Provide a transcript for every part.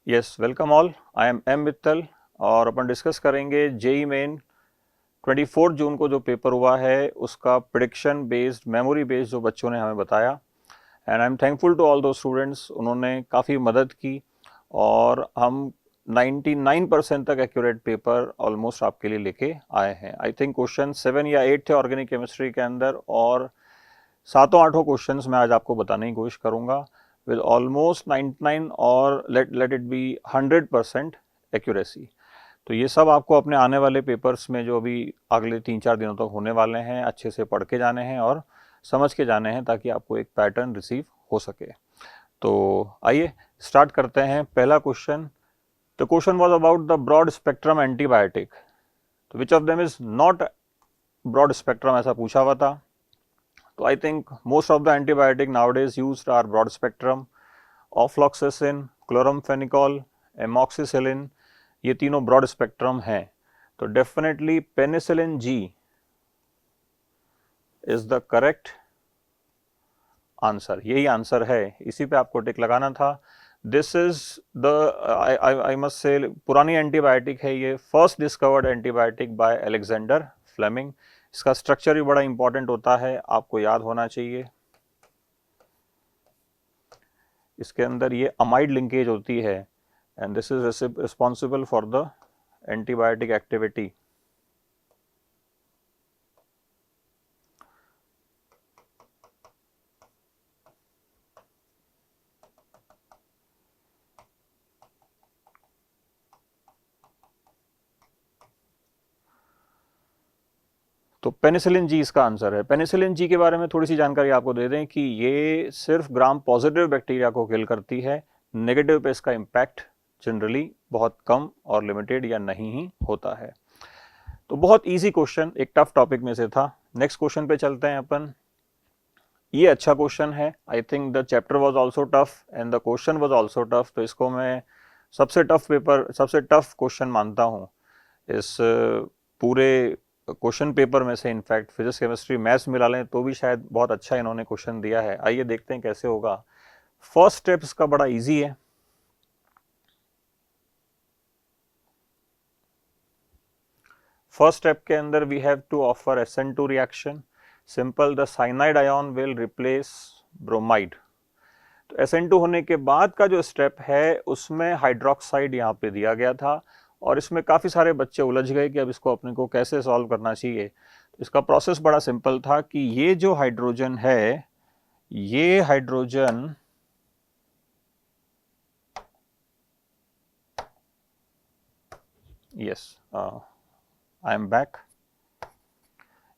Yes, welcome all. I am Mittal और अपन discuss करेंगे JEE main 24 जून को जो पेपर हुआ है उसका प्रिडिक्शन बेस्ड मेमोरी बेस्ड जो बच्चों ने हमें बताया। And I am thankful to all दो स्टूडेंट्स, उन्होंने काफ़ी मदद की और हम 99% तक एक्यूरेट पेपर ऑलमोस्ट आपके लिए लेके आए हैं। आई थिंक क्वेश्चन 7 या 8 थे ऑर्गेनिक केमिस्ट्री के अंदर और सातों आठों क्वेश्चंस मैं आज आपको बताने की कोशिश करूंगा विद ऑलमोस्ट 99 और लेट इट बी 100% एक्यूरेसी। तो ये सब आपको अपने आने वाले पेपर्स में जो अभी अगले 3-4 दिनों तक होने वाले हैं अच्छे से पढ़ के जाने हैं और समझ के जाने हैं ताकि आपको एक पैटर्न रिसीव हो सके। तो आइए स्टार्ट करते हैं। पहला question, the question was about the broad spectrum antibiotic, तो which of them is not broad spectrum, ऐसा पूछा हुआ था। तो I think most of the antibiotic nowadays used are broad spectrum. Ofloxacin, chloramphenicol, amoxicillin, ये तीनों ब्रॉड स्पेक्ट्रम हैं। तो definitely penicillin G is the correct answer, यही आंसर है, इसी पे आपको टिक लगाना था। This is the I must say पुरानी एंटीबायोटिक है ये, first discovered antibiotic by Alexander Fleming. इसका स्ट्रक्चर भी बड़ा इंपॉर्टेंट होता है, आपको याद होना चाहिए। इसके अंदर ये अमाइड लिंकेज होती है and this is responsible for the antibiotic activity. तो पेनिसिलिन जी इसका आंसर है। पेनिसिलिन जी के बारे में थोड़ी सी जानकारी आपको दे दें कि ये सिर्फ ग्राम पॉजिटिव बैक्टीरिया को किल करती है, नेगेटिव पे इसका इम्पैक्ट जनरली बहुत कम और लिमिटेड या नहीं ही होता है। तो बहुत इजी क्वेश्चन, एक टफ टॉपिक में से था। नेक्स्ट क्वेश्चन पे चलते हैं अपन। ये अच्छा क्वेश्चन है, I think the chapter was also tough and the question was also tough, तो इसको मैं सबसे टफ क्वेश्चन मानता हूँ इस पूरे क्वेश्चन पेपर में से। इनफैक्ट फिजिक्स केमिस्ट्री मैथ्स मिला लें तो भी शायद बहुत अच्छा इन्होंने क्वेश्चन दिया है। आइए देखते हैं कैसे होगा। फर्स्ट स्टेप इसका बड़ा इजी है। फर्स्ट स्टेप के अंदर we have to offer SN2 रिएक्शन। Simple, the cyanide ion will replace bromide. तो SN2 होने के बाद का जो स्टेप है उसमें हाइड्रोक्साइड यहाँ पे दिया गया था और इसमें काफ़ी सारे बच्चे उलझ गए कि अब इसको अपने को कैसे सॉल्व करना चाहिए। तो इसका प्रोसेस बड़ा सिंपल था कि ये जो हाइड्रोजन है, ये hydrogen yes, I am back.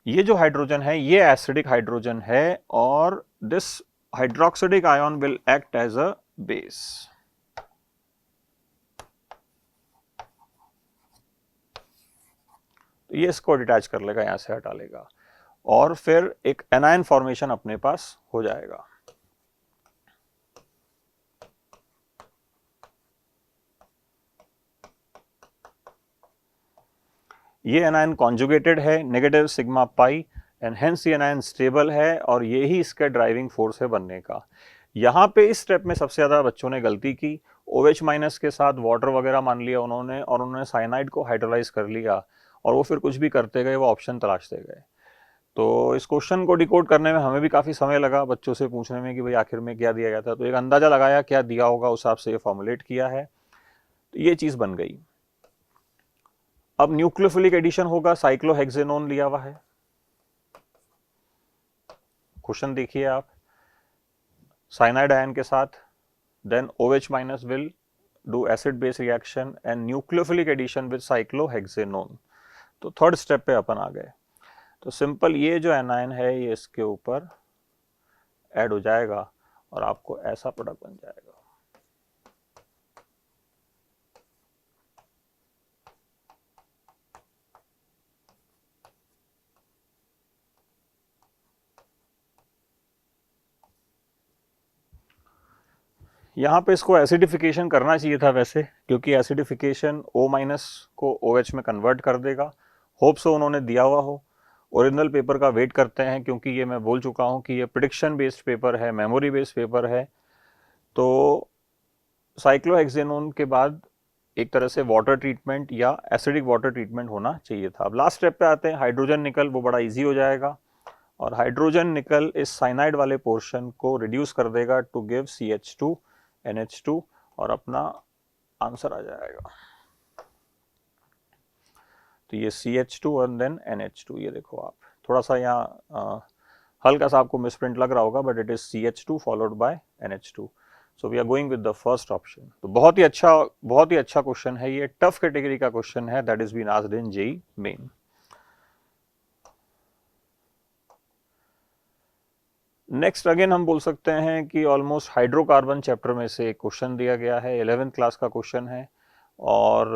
ये जो हाइड्रोजन है ये एसिडिक हाइड्रोजन है और this hydroxidic ion will act as a base. तो ये इसको डिटैच कर लेगा, यहां से हटा लेगा और फिर एक एनायन फॉर्मेशन अपने पास हो जाएगा। ये एनायन कॉन्जुगेटेड है, negative sigma pi, and hence ये एनायन स्टेबल है और यही इसका ड्राइविंग फोर्स है बनने का। यहाँ पे इस स्टेप में सबसे ज़्यादा बच्चों ने गलती की, OH माइनस के साथ वाटर वगैरह मान लिया उन्होंने और उन्होंने साइनाइड को हाइड्रोलाइज कर लिया और वो फिर कुछ भी करते गए, वो ऑप्शन तलाशते गए। तो इस क्वेश्चन को डिकोड करने में हमें भी काफ़ी समय लगा, बच्चों से पूछने में कि भाई आखिर में क्या दिया गया था। तो एक अंदाजा लगाया क्या दिया होगा, उस हिसाब से ये फॉर्मुलेट किया है, तो ये चीज़ बन गई। अब न्यूक्लियोफिलिक एडिशन होगा, साइक्लोहेक्सेनोन लिया हुआ है। क्वेश्चन देखिए आप, साइनाइड आयन के साथ then OH minus will do acid base reaction and nucleophilic addition with cyclohexanone. तो थर्ड स्टेप पे अपन आ गए। तो सिंपल ये जो एनायन है ये इसके ऊपर ऐड हो जाएगा और आपको ऐसा प्रोडक्ट बन जाएगा। यहाँ पे इसको एसिडिफिकेशन करना चाहिए था वैसे, क्योंकि एसिडिफिकेशन O माइनस को OH में कन्वर्ट कर देगा। होप सो उन्होंने दिया हुआ हो। ओरिजिनल पेपर का वेट करते हैं क्योंकि ये मैं बोल चुका हूँ कि ये प्रिडिक्शन बेस्ड पेपर है, मेमोरी बेस्ड पेपर है। तो साइक्लोहेक्सेनोन के बाद एक तरह से वाटर ट्रीटमेंट या एसिडिक वाटर ट्रीटमेंट होना चाहिए था। अब लास्ट स्टेप पे आते हैं, हाइड्रोजन निकल, वो बड़ा इजी हो जाएगा और हाइड्रोजन निकल इस साइनाइड वाले पोर्शन को रिड्यूस कर देगा टू गिव CH2 NH2 और अपना आंसर आ जाएगा। तो ये CH2 और देन NH2, ये देखो आप थोड़ा सा यहाँ हल्का सा आपको मिसप्रिंट लग रहा होगा, but it is CH2 followed by NH2। So we are going with the first option. तो बहुत ही अच्छा क्वेश्चन है, ये टफ कैटेगरी का क्वेश्चन है, that is been asked in JEE Main. Next again हम बोल सकते हैं कि ऑलमोस्ट हाइड्रोकार्बन चैप्टर में से एक क्वेश्चन दिया गया है, 11th क्लास का क्वेश्चन है और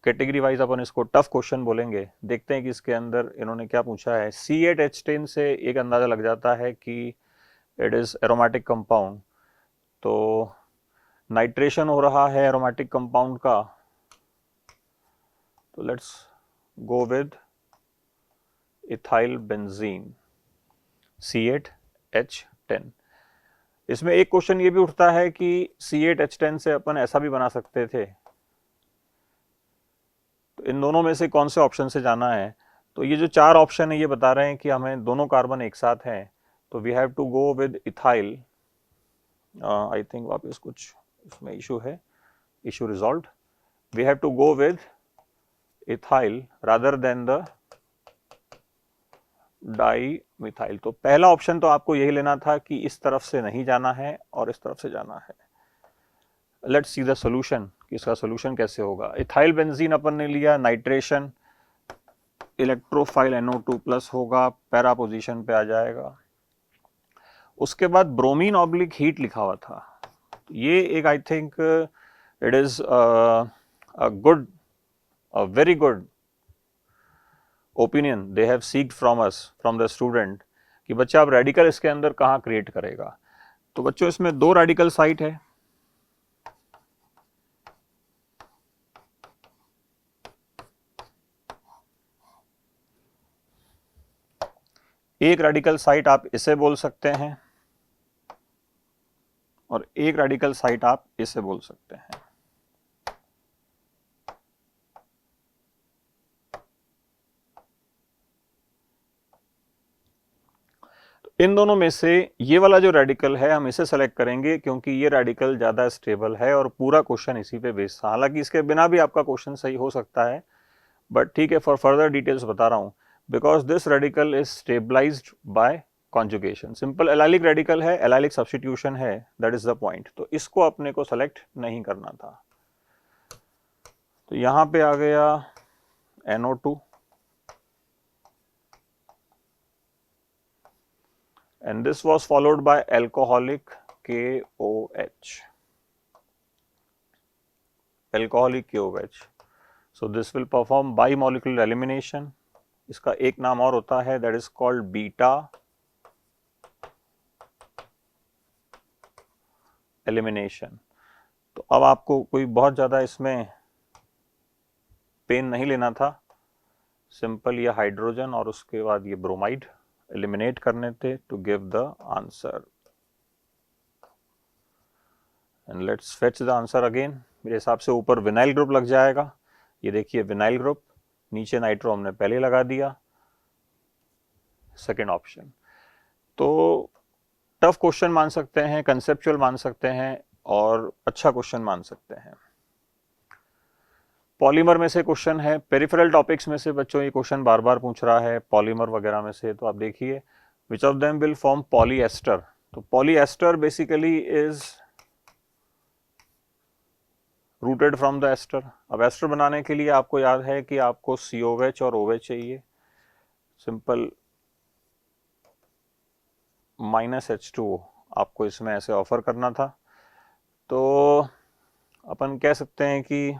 कैटेगरी वाइज अपन इसको टफ क्वेश्चन बोलेंगे। देखते हैं कि इसके अंदर इन्होंने क्या पूछा है। C8H10 से एक अंदाजा लग जाता है कि इट इज एरोमेटिक कंपाउंड, तो नाइट्रेशन हो रहा है एरोमेटिक कंपाउंड का, तो let's go with ethyl benzene C8H10। इसमें एक क्वेश्चन ये भी उठता है कि C8H10 से अपन ऐसा भी बना सकते थे, तो इन दोनों में से कौन से ऑप्शन से जाना है। तो ये जो चार ऑप्शन है ये बता रहे हैं कि हमें दोनों कार्बन एक साथ हैं, तो we have to go with ethyl. I think वापस कुछ इसमें इशू है, issue resolved. We have to go with ethyl rather than the dimethyl. तो पहला ऑप्शन तो आपको यही लेना था कि इस तरफ से नहीं जाना है और इस तरफ से जाना है। लेट्स सी द सॉल्यूशन कि इसका सॉल्यूशन कैसे होगा। इथाइल बेंजीन अपन ने लिया, नाइट्रेशन, इलेक्ट्रोफाइल NO2+ होगा, पैरा पोजीशन पे आ जाएगा। उसके बाद ब्रोमीन ऑब्लिक हीट लिखा हुआ था, ये एक I think it is a very good opinion they have सीक्ड from us, from the student, कि बच्चा अब रेडिकल इसके अंदर कहाँ क्रिएट करेगा। तो बच्चों इसमें 2 रेडिकल साइट है, एक रेडिकल साइट आप इसे बोल सकते हैं और एक रेडिकल साइट आप इसे बोल सकते हैं। इन दोनों में से ये वाला जो रेडिकल है हम इसे सेलेक्ट करेंगे क्योंकि ये रेडिकल ज्यादा स्टेबल है और पूरा क्वेश्चन इसी पे बेस्ड था। हालांकि इसके बिना भी आपका क्वेश्चन सही हो सकता है, बट ठीक है, फॉर फर्दर डिटेल्स बता रहा हूं। Because this radical is stabilised by conjugation, simple allylic radical है, एलाइलिक सब्स्टिट्यूशन है, दैट इज द पॉइंट। तो इसको अपने को सेलेक्ट नहीं करना था। तो यहां पे आ गया NO2 and this was followed by alcoholic KOH, alcoholic KOH. So this will perform bimolecular elimination. इसका एक नाम और होता है, that is called beta elimination. तो अब आपको कोई बहुत ज़्यादा इसमें पेन नहीं लेना था, सिंपल ये हाइड्रोजन और उसके बाद ये ब्रोमाइड एलिमिनेट करने थे to give the answer. And let's fetch the answer again. मेरे हिसाब से ऊपर विनाइल ग्रुप लग जाएगा, ये देखिए विनाइल ग्रुप, नीचे नाइट्रो हमने पहले लगा दिया, सेकेंड ऑप्शन। तो टफ क्वेश्चन मान सकते हैं, कंसेप्चुअल मान सकते हैं और अच्छा क्वेश्चन मान सकते हैं। पॉलीमर में से क्वेश्चन है, पेरिफेरल टॉपिक्स में से बच्चों ये क्वेश्चन बार बार पूछ रहा है, पॉलीमर वगैरह में से। तो आप देखिए which of them will form polyester. तो polyester basically is rooted from the ester. अब एस्टर बनाने के लिए आपको याद है कि आपको COH और OH चाहिए, सिंपल -H2O आपको इसमें ऐसे ऑफर करना था। तो अपन कह सकते हैं कि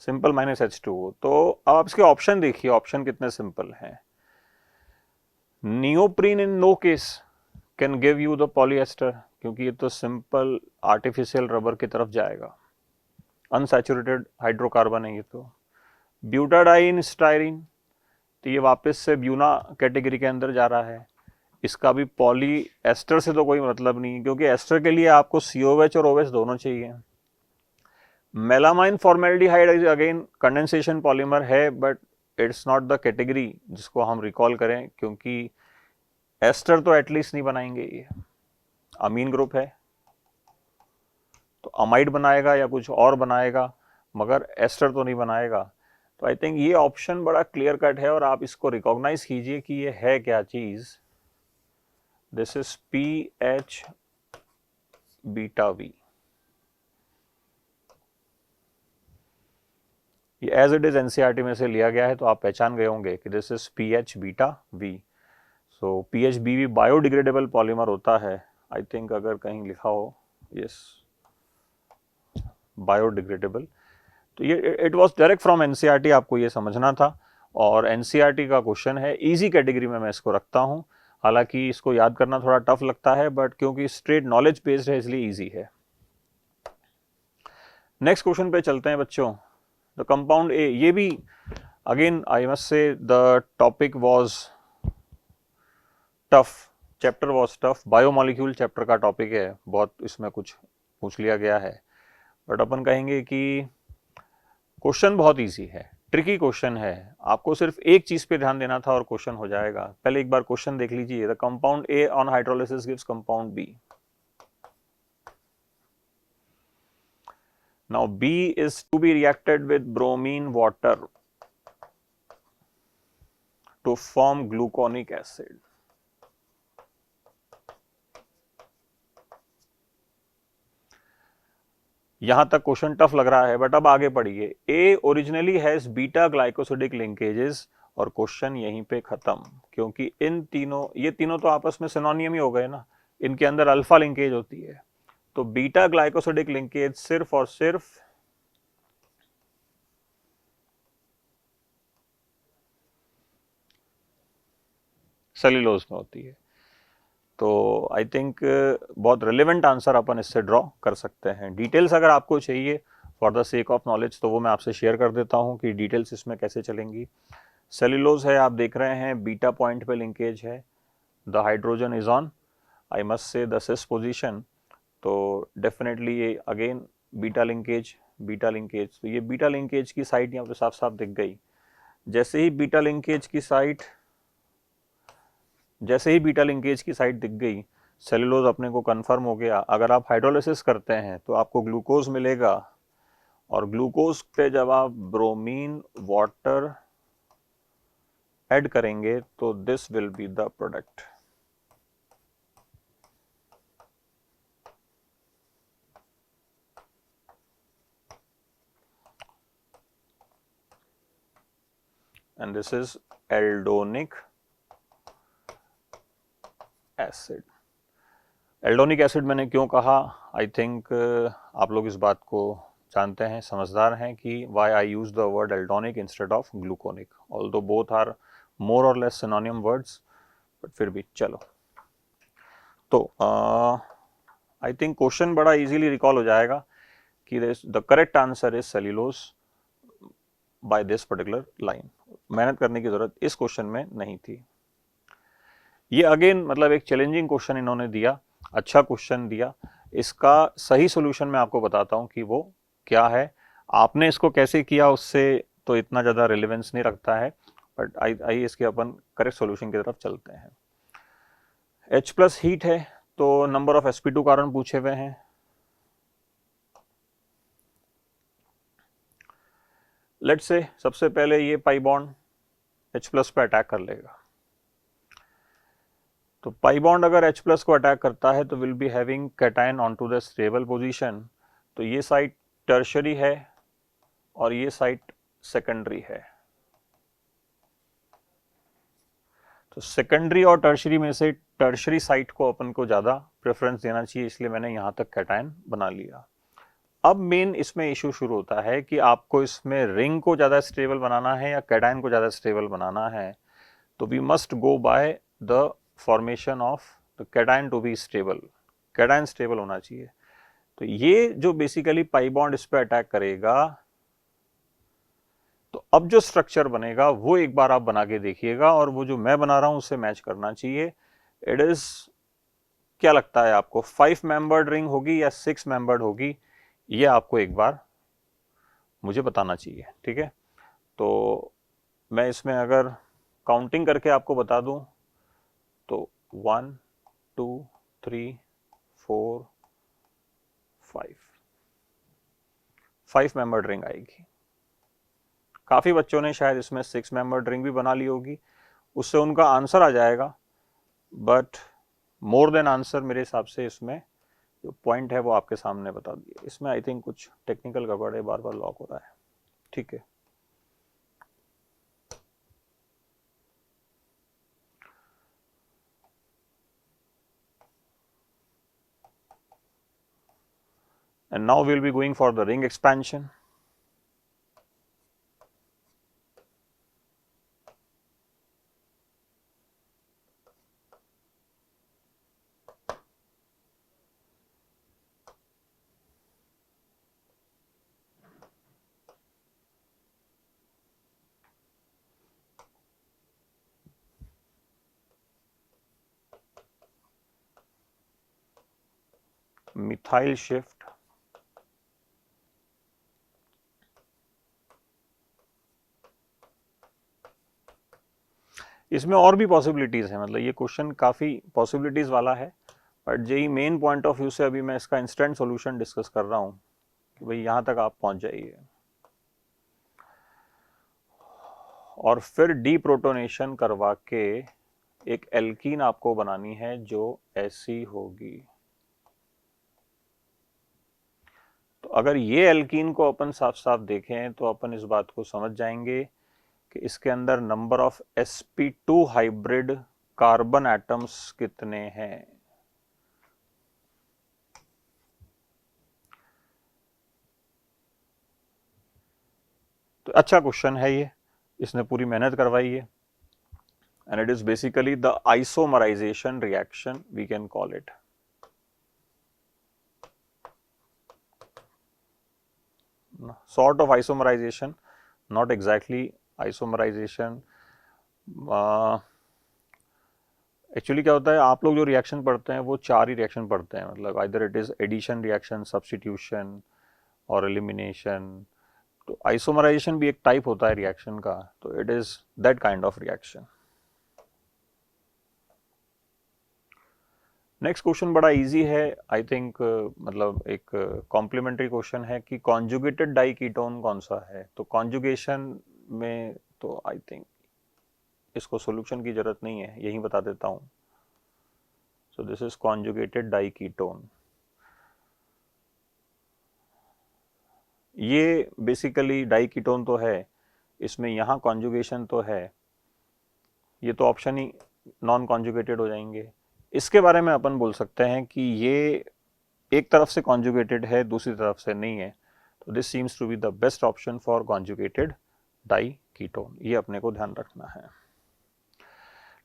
सिंपल -H2O। तो अब आप इसके ऑप्शन देखिए, ऑप्शन कितने सिंपल हैं। Neoprene in no case can give you the polyester, क्योंकि ये तो सिंपल आर्टिफिशियल रबर की तरफ जाएगा, अनसैचुरेटेड हाइड्रोकार्बन है ये तो। ब्यूटाडाइन स्टाइरिन, तो ये वापस से ब्यूना कैटेगरी के अंदर जा रहा है। इसका भी पॉली एस्टर से तो कोई मतलब नहीं, क्योंकि एस्टर के लिए आपको COH और OH दोनों चाहिए। Melamine formaldehyde is again condensation polymer है, but it's not the category जिसको हम रिकॉल करें, क्योंकि एस्टर तो एटलीस्ट नहीं बनाएंगे। ये अमीन ग्रुप है तो अमाइड बनाएगा या कुछ और बनाएगा, मगर एस्टर तो नहीं बनाएगा। तो आई थिंक ये ऑप्शन बड़ा क्लियर कट है और आप इसको रिकॉग्नाइज कीजिए कि ये है क्या चीज। This is PH beta V। ये एज इट इज NCERT में से लिया गया है, तो आप पहचान गए होंगे कि this is PH beta V। So PHBV biodegradable polymer होता है। आई थिंक अगर कहीं लिखा हो यस बायोडिग्रेडेबल, तो ये it was direct from NCERT, आपको ये समझना था। और NCERT का क्वेश्चन है, इजी कैटेगरी में मैं इसको रखता हूँ। हालांकि इसको याद करना थोड़ा टफ लगता है, बट क्योंकि स्ट्रेट नॉलेज बेस्ड है इसलिए इजी है। नेक्स्ट क्वेश्चन पे चलते हैं बच्चों। द कंपाउंड ए, ये भी अगेन आई मस्ट से the topic was tough, chapter was tough. Biomolecule chapter का टॉपिक है, बहुत इसमें कुछ पूछ लिया गया है, बट अपन कहेंगे कि क्वेश्चन बहुत इजी है, ट्रिकी क्वेश्चन है। आपको सिर्फ एक चीज पे ध्यान देना था और क्वेश्चन हो जाएगा। पहले एक बार क्वेश्चन देख लीजिए। The compound A on hydrolysis gives compound B. Now B is to be reacted with bromine water to form gluconic acid. यहां तक क्वेश्चन टफ लग रहा है, बट अब आगे पढ़िए। A originally has beta glycosidic linkages, और क्वेश्चन यहीं पे खत्म, क्योंकि इन तीनों, ये तीनों तो आपस में सिनोनियम ही हो गए ना, इनके अंदर अल्फा लिंकेज होती है। तो बीटा ग्लाइकोसिडिक लिंकेज सिर्फ और सिर्फ सेल्यूलोज में होती है। तो आई थिंक बहुत रिलेवेंट आंसर अपन इससे ड्रॉ कर सकते हैं। डिटेल्स अगर आपको चाहिए for the sake of knowledge, तो वो मैं आपसे शेयर कर देता हूँ कि डिटेल्स इसमें कैसे चलेंगी। सेल्यूलोज है, आप देख रहे हैं बीटा पॉइंट पे लिंकेज है। The hydrogen is on, I must से, द सिस पोजीशन। तो डेफिनेटली ये again beta linkage, beta linkage. तो ये बीटा लिंकेज की साइट यहाँ पे साफ साफ दिख गई। जैसे ही बीटा लिंकेज की साइट दिख गई, सेल्यूलोज अपने को कंफर्म हो गया। अगर आप हाइड्रोलिसिस करते हैं तो आपको ग्लूकोज मिलेगा, और ग्लूकोज पे जब आप ब्रोमीन वाटर ऐड करेंगे तो this will be the product. And this is aldonic acid. Aldonic acid मैंने क्यों कहा, आई थिंक आप लोग इस बात को जानते हैं, समझदार हैं कि why I use the word aldonic instead of gluconic, although both are more और लेस सिनोनिम वर्ड्स, बट फिर भी चलो। तो आई थिंक क्वेश्चन बड़ा इजीली रिकॉल हो जाएगा कि the correct answer is cellulose by this particular line. मेहनत करने की जरूरत इस क्वेश्चन में नहीं थी। ये अगेन मतलब एक चैलेंजिंग क्वेश्चन इन्होंने दिया, अच्छा क्वेश्चन दिया। इसका सही सोल्यूशन मैं आपको बताता हूं कि वो क्या है। आपने इसको कैसे किया उससे तो इतना ज़्यादा रिलेवेंस नहीं रखता है, बट आइए इसके अपन करेक्ट सोल्यूशन की तरफ चलते हैं। H+ हीट है, तो नंबर ऑफ sp2 कार्बन पूछे हुए हैं। लेट्स से सबसे पहले ये पाई बॉन्ड H+ पे अटैक कर लेगा। तो पाई बॉन्ड अगर H+ को अटैक करता है तो will be having cation on to the stable position. तो ये साइट टर्शरी है और ये साइट सेकेंडरी है। तो सेकेंडरी और टर्शरी में से टर्शरी साइट को अपन को ज़्यादा प्रेफरेंस देना चाहिए, इसलिए मैंने यहाँ तक कैटायन बना लिया। अब मेन इसमें इशू शुरू होता है कि आपको इसमें रिंग को ज़्यादा स्टेबल बनाना है या कैटायन को ज़्यादा स्टेबल बनाना है। तो we must go by the formation of the cation to be stable. Cation stable होना चाहिए। तो ये जो बेसिकली पाई बॉन्ड इस पर अटैक करेगा, तो अब जो स्ट्रक्चर बनेगा वो एक बार आप बना के देखिएगा, और वो जो मैं बना रहा हूं उससे मैच करना चाहिए। इट इज, क्या लगता है आपको, 5 मेंबर्ड रिंग होगी या 6 मेंबर्ड होगी, ये आपको एक बार मुझे बताना चाहिए, ठीक है। तो मैं इसमें अगर काउंटिंग करके आपको बता दूं तो 1 2 3 4 5 मेंबर्ड रिंग आएगी। काफी बच्चों ने शायद इसमें 6 मेंबर्ड रिंग भी बना ली होगी, उससे उनका आंसर आ जाएगा, बट मोर देन आंसर मेरे हिसाब से इसमें जो पॉइंट है वो आपके सामने बता दिए। इसमें आई थिंक कुछ टेक्निकल गड़बड़ है, बार बार लॉक हो रहा है, ठीक है। And now we'll be going for the ring expansion. Methyl shift, इसमें और भी पॉसिबिलिटीज है, मतलब ये क्वेश्चन काफी पॉसिबिलिटीज वाला है, but JEE Main point of view से अभी मैं इसका इंस्टेंट सॉल्यूशन डिस्कस कर रहा हूं कि भाई यहां तक आप पहुंच जाइए, और फिर डीप्रोटोनेशन करवा के एक एल्कीन आपको बनानी है जो ऐसी होगी। तो अगर ये एल्कीन को अपन साफ साफ देखें तो अपन इस बात को समझ जाएंगे कि इसके अंदर number of sp2 hybrid carbon atoms कितने हैं। तो अच्छा क्वेश्चन है ये, इसने पूरी मेहनत करवाई है, and it is basically the isomerization reaction we can call it. Sort of isomerization, not exactly isomerization। Actually क्या होता है, आप लोग जो रिएक्शन पढ़ते हैं वो 4 ही रिएक्शन पढ़ते हैं, मतलब either it is addition reaction, substitution और एलिमिनेशन। तो आइसोमराइजेशन भी एक टाइप होता है रिएक्शन का, तो it is that kind of reaction. Next question बड़ा इजी है आई थिंक, मतलब एक कॉम्प्लीमेंट्री क्वेश्चन है कि कॉन्जुगेटेड डाई कीटोन कौन सा है। तो कॉन्जुगेशन में तो आई थिंक इसको सॉल्यूशन की जरूरत नहीं है, यही बता देता हूं। So this is conjugated diketone. ये बेसिकली डाई कीटोन तो है, इसमें यहां कॉन्जुगेशन तो है, ये तो ऑप्शन ही नॉन कॉन्जुगेटेड हो जाएंगे। इसके बारे में अपन बोल सकते हैं कि ये एक तरफ से कॉन्जुगेटेड है, दूसरी तरफ से नहीं है, तो this seems to be the best option for conjugated diketone, ये अपने को ध्यान रखना है।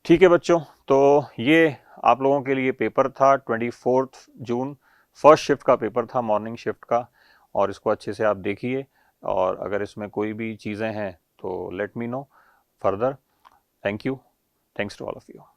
ठीक है बच्चों, तो ये आप लोगों के लिए पेपर था 24 जून, फर्स्ट शिफ्ट का पेपर था, मॉर्निंग शिफ्ट का, और इसको अच्छे से आप देखिए, और अगर इसमें कोई भी चीज़ें हैं तो let me know further. Thank you, thanks to all of you.